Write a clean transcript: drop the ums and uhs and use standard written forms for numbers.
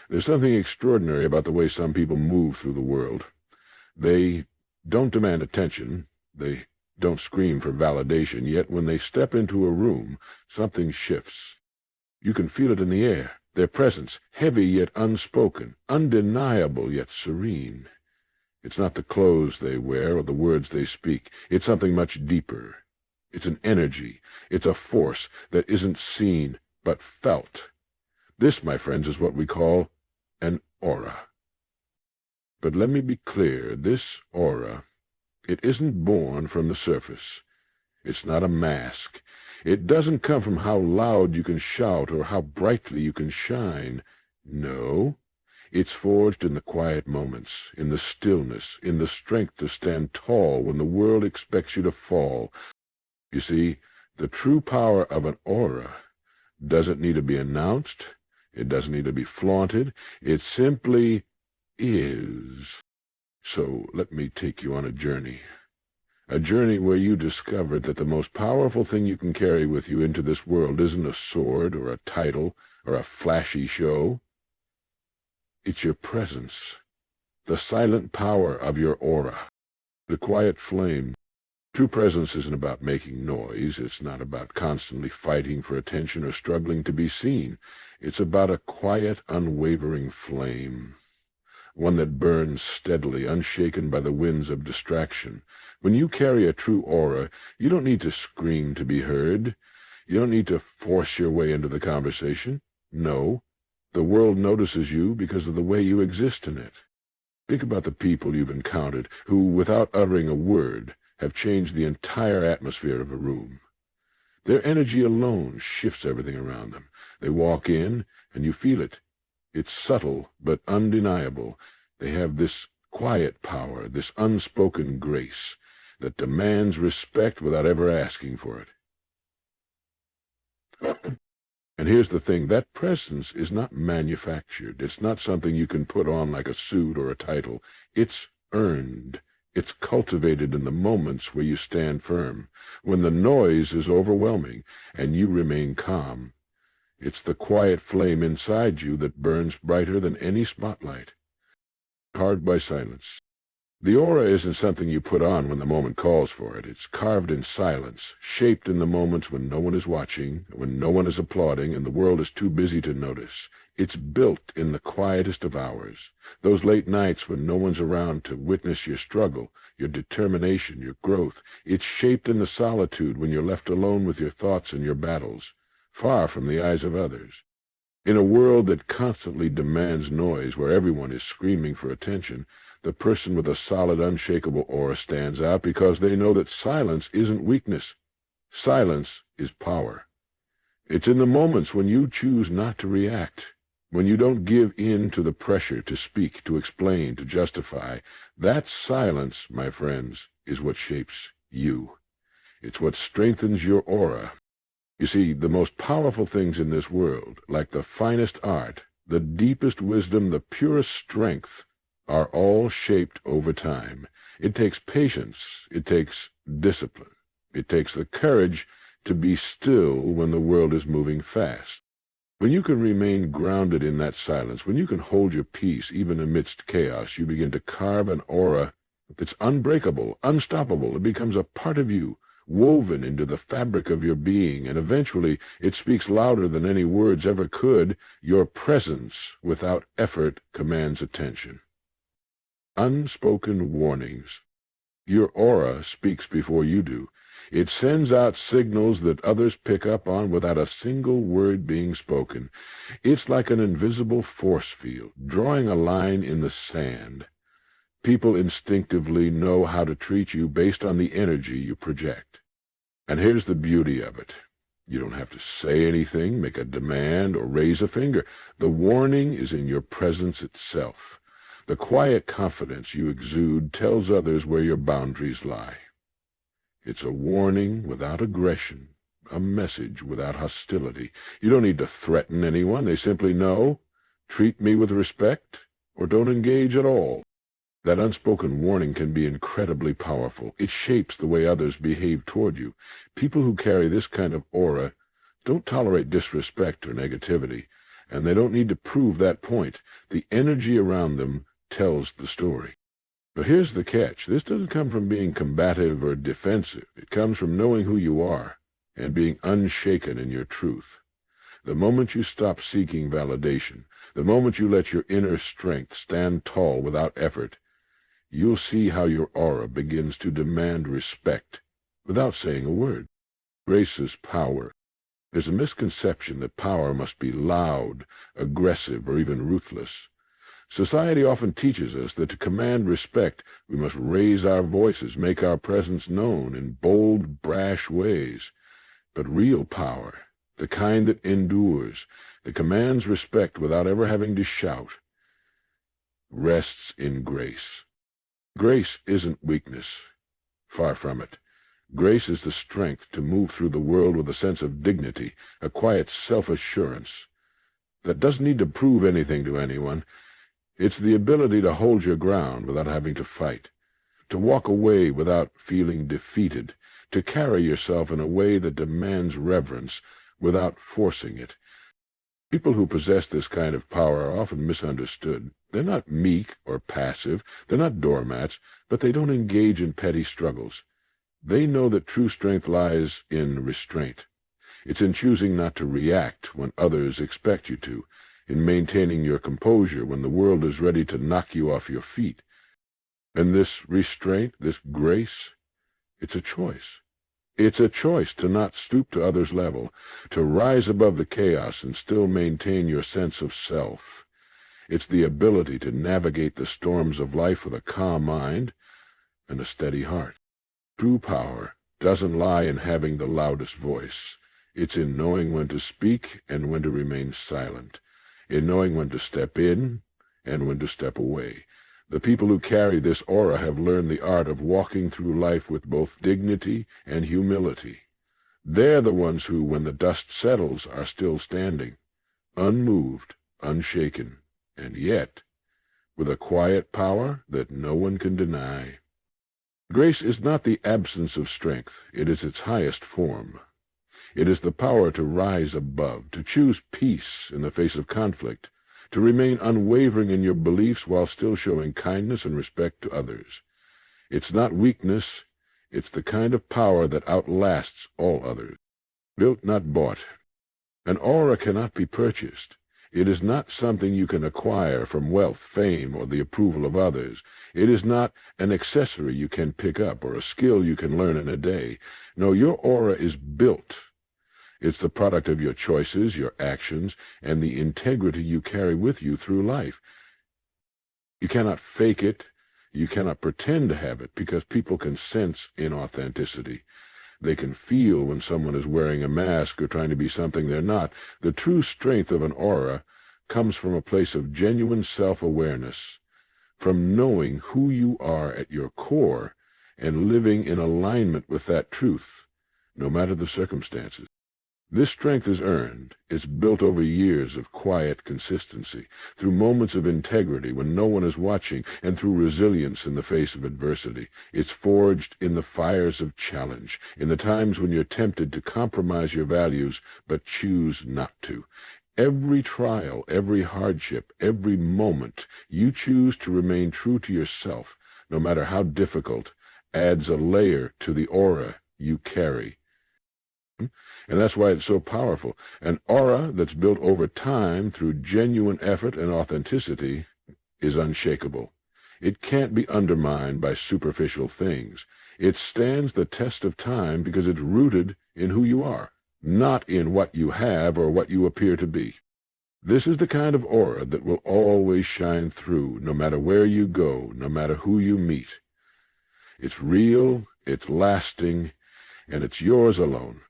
There's something extraordinary about the way some people move through the world. They don't demand attention. They don't scream for validation, yet when they step into a room, something shifts. You can feel it in the air, their presence, heavy yet unspoken, undeniable yet serene. It's not the clothes they wear or the words they speak. It's something much deeper. It's an energy. It's a force that isn't seen but felt. This, my friends, is what we call an aura. But let me be clear, this aura, it isn't born from the surface. It's not a mask. It doesn't come from how loud you can shout or how brightly you can shine. No, it's forged in the quiet moments, in the stillness, in the strength to stand tall when the world expects you to fall. You see, the true power of an aura doesn't need to be announced. It doesn't need to be flaunted. It simply is. So let me take you on a journey where you discover that the most powerful thing you can carry with you into this world isn't a sword or a title or a flashy show. It's your presence, the silent power of your aura, the quiet flame. True presence isn't about making noise. It's not about constantly fighting for attention or struggling to be seen. It's about a quiet, unwavering flame, one that burns steadily, unshaken by the winds of distraction. When you carry a true aura, you don't need to scream to be heard. You don't need to force your way into the conversation. No, the world notices you because of the way you exist in it. Think about the people you've encountered who, without uttering a word, have changed the entire atmosphere of a room. Their energy alone shifts everything around them. They walk in, and you feel it. It's subtle, but undeniable. They have this quiet power, this unspoken grace, that demands respect without ever asking for it. And here's the thing, that presence is not manufactured. It's not something you can put on like a suit or a title. It's earned. It's cultivated in the moments where you stand firm, when the noise is overwhelming and you remain calm. It's the quiet flame inside you that burns brighter than any spotlight, carved by silence. The aura isn't something you put on when the moment calls for it. It's carved in silence, shaped in the moments when no one is watching, when no one is applauding, and the world is too busy to notice. It's built in the quietest of hours, those late nights when no one's around to witness your struggle, your determination, your growth. It's shaped in the solitude when you're left alone with your thoughts and your battles, far from the eyes of others. In a world that constantly demands noise, where everyone is screaming for attention, the person with a solid, unshakable aura stands out because they know that silence isn't weakness. Silence is power. It's in the moments when you choose not to react, when you don't give in to the pressure to speak, to explain, to justify. That silence, my friends, is what shapes you. It's what strengthens your aura. You see, the most powerful things in this world, like the finest art, the deepest wisdom, the purest strength, are all shaped over time. It takes patience. It takes discipline. It takes the courage to be still when the world is moving fast. When you can remain grounded in that silence, when you can hold your peace even amidst chaos, you begin to carve an aura that's unbreakable, unstoppable. It becomes a part of you, woven into the fabric of your being, and eventually it speaks louder than any words ever could. Your presence, without effort, commands attention. Unspoken warnings. Your aura speaks before you do. It sends out signals that others pick up on without a single word being spoken. It's like an invisible force field, drawing a line in the sand. People instinctively know how to treat you based on the energy you project. And here's the beauty of it. You don't have to say anything, make a demand, or raise a finger. The warning is in your presence itself. The quiet confidence you exude tells others where your boundaries lie. It's a warning without aggression, a message without hostility. You don't need to threaten anyone. They simply know, treat me with respect, or don't engage at all. That unspoken warning can be incredibly powerful. It shapes the way others behave toward you. People who carry this kind of aura don't tolerate disrespect or negativity. and they don't need to prove that point. The energy around them tells the story. But here's the catch. This doesn't come from being combative or defensive. It comes from knowing who you are and being unshaken in your truth. The moment you stop seeking validation, the moment you let your inner strength stand tall without effort, you'll see how your aura begins to demand respect without saying a word. Grace is power. There's a misconception that power must be loud, aggressive, or even ruthless. Society often teaches us that to command respect, we must raise our voices, make our presence known in bold, brash ways. But real power, the kind that endures, that commands respect without ever having to shout, rests in grace. Grace isn't weakness. Far from it. Grace is the strength to move through the world with a sense of dignity, a quiet self-assurance that doesn't need to prove anything to anyone. It's the ability to hold your ground without having to fight, to walk away without feeling defeated, to carry yourself in a way that demands reverence without forcing it. People who possess this kind of power are often misunderstood. They're not meek or passive, they're not doormats, but they don't engage in petty struggles. They know that true strength lies in restraint. It's in choosing not to react when others expect you to, in maintaining your composure when the world is ready to knock you off your feet. And this restraint, this grace, it's a choice. It's a choice to not stoop to others' level, to rise above the chaos and still maintain your sense of self. It's the ability to navigate the storms of life with a calm mind and a steady heart. True power doesn't lie in having the loudest voice. It's in knowing when to speak and when to remain silent, in knowing when to step in and when to step away. The people who carry this aura have learned the art of walking through life with both dignity and humility. They're the ones who, when the dust settles, are still standing, unmoved, unshaken, and yet with a quiet power that no one can deny. Grace is not the absence of strength. It is its highest form. It is the power to rise above, to choose peace in the face of conflict, to remain unwavering in your beliefs while still showing kindness and respect to others. It's not weakness. It's the kind of power that outlasts all others. Built, not bought. An aura cannot be purchased. It is not something you can acquire from wealth, fame, or the approval of others. It is not an accessory you can pick up or a skill you can learn in a day. No, your aura is built. It's the product of your choices, your actions, and the integrity you carry with you through life. You cannot fake it. You cannot pretend to have it, because people can sense inauthenticity. They can feel when someone is wearing a mask or trying to be something they're not. The true strength of an aura comes from a place of genuine self-awareness, from knowing who you are at your core and living in alignment with that truth, no matter the circumstances. This strength is earned. It's built over years of quiet consistency, through moments of integrity when no one is watching, and through resilience in the face of adversity. It's forged in the fires of challenge, in the times when you're tempted to compromise your values but choose not to. Every trial, every hardship, every moment you choose to remain true to yourself, no matter how difficult, adds a layer to the aura you carry. And that's why it's so powerful. An aura that's built over time through genuine effort and authenticity is unshakable. It can't be undermined by superficial things. It stands the test of time because it's rooted in who you are, not in what you have or what you appear to be. This is the kind of aura that will always shine through, no matter where you go, no matter who you meet. It's real, it's lasting, and it's yours alone.